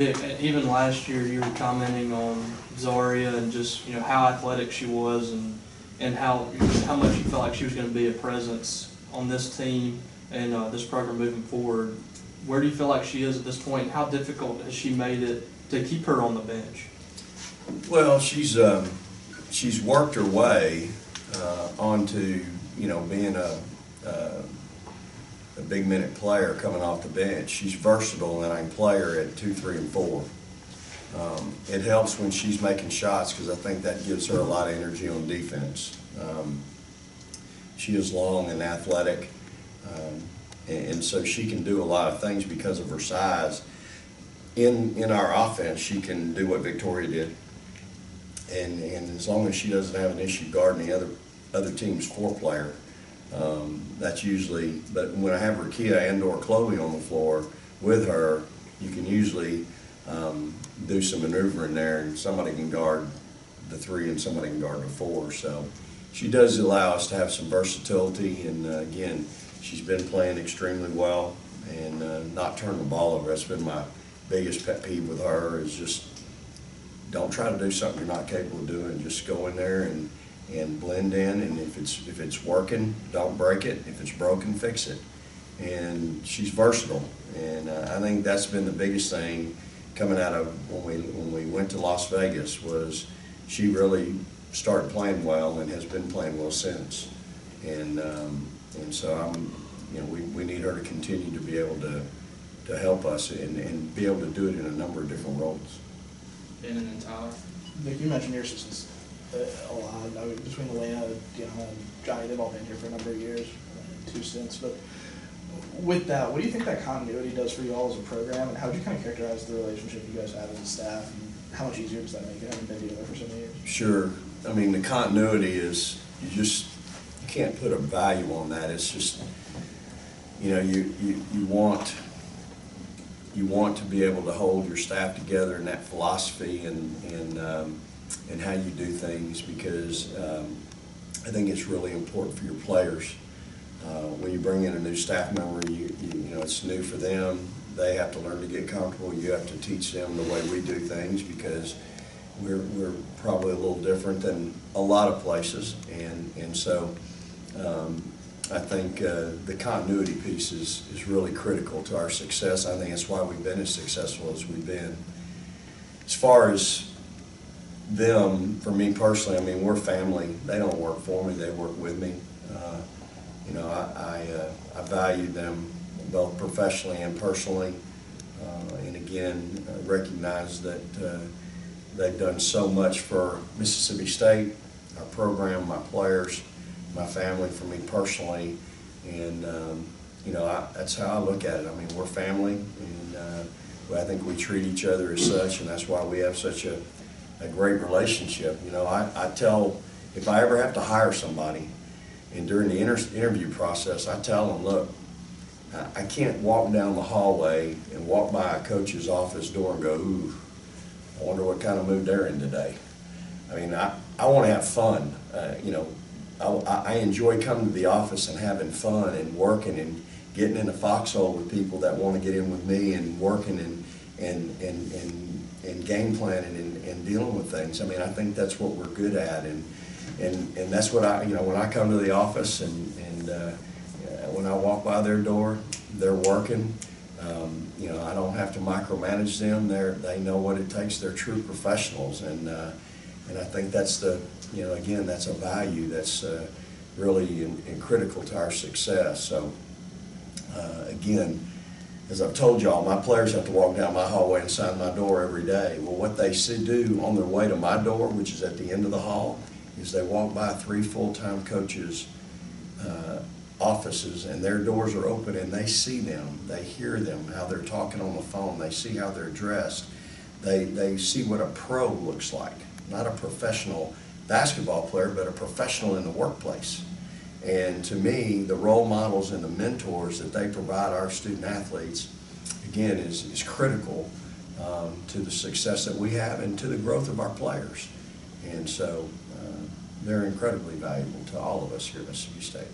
Even last year, you were commenting on Zaria and just how athletic she was, and how much you felt like she was going to be a presence on this team and this program moving forward. Where do you feel like she is at this point, and how difficult has she made it to keep her on the bench? Well, she's worked her way onto being a big minute player coming off the bench. She's versatile, and I can play her at 2, 3, and 4. It helps when she's making shots because I think that gives her a lot of energy on defense. She is long and athletic, and so she can do a lot of things because of her size. In our offense, she can do what Victoria did, and as long as she doesn't have an issue guarding the other team's 4-player. That's usually, but when I have Rakia and/or Chloe on the floor with her, you can usually do some maneuvering there, and somebody can guard the 3 and somebody can guard the 4. So she does allow us to have some versatility, and again, she's been playing extremely well and not turning the ball over. That's been my biggest pet peeve with her, is just don't try to do something you're not capable of doing. Just go in there and blend in, and if it's working, don't break it. If it's broken, fix it. And she's versatile, and I think that's been the biggest thing coming out of when we went to Las Vegas, was she really started playing well and has been playing well since. And so we need her to continue to be able to help us and be able to do it in a number of different roles. And then Tyler. Vic, you mentioned your assistants a lot. I mean, between Elena, and Johnny, they've all been here for a number of years, 2 stints. But with that, what do you think that continuity does for you all as a program, and how would you kind of characterize the relationship you guys have as a staff, and how much easier does that make it having been together for so many years? Sure. I mean, the continuity is, you can't put a value on that. It's just, you want to be able to hold your staff together in that philosophy and how you do things, because I think it's really important for your players. When you bring in a new staff member, it's new for them. They have to learn to get comfortable. You have to teach them the way we do things, because we're probably a little different than a lot of places, and so I think the continuity piece is really critical to our success. I think that's why we've been as successful as we've been. As far as them, for me personally, I mean, we're family. They don't work for me, they work with me. I value them both professionally and personally, and again, recognize that they've done so much for Mississippi State, our program, my players, my family, for me personally, and that's how I look at it. I mean, we're family, and I think we treat each other as such, and that's why we have such a great relationship. I tell, if I ever have to hire somebody, and during the interview process, I tell them, look, I can't walk down the hallway and walk by a coach's office door and go, ooh, I wonder what kind of mood they're in today. I mean, I want to have fun. I enjoy coming to the office and having fun and working and getting in a foxhole with people that want to get in with me, and working and game planning and dealing with things. I mean, I think that's what we're good at, and that's what when I come to the office and when I walk by their door, they're working. I don't have to micromanage them. They know what it takes. They're true professionals, and I think that's again, that's a value that's really critical to our success. So again, as I've told y'all, my players have to walk down my hallway and sign my door every day. Well, what they do on their way to my door, which is at the end of the hall, is they walk by 3 full-time coaches' offices, and their doors are open, and they see them, they hear them, how they're talking on the phone, they see how they're dressed, they see what a pro looks like, not a professional basketball player, but a professional in the workplace. And to me, the role models and the mentors that they provide our student athletes, again, is critical to the success that we have and to the growth of our players. And so they're incredibly valuable to all of us here at Mississippi State.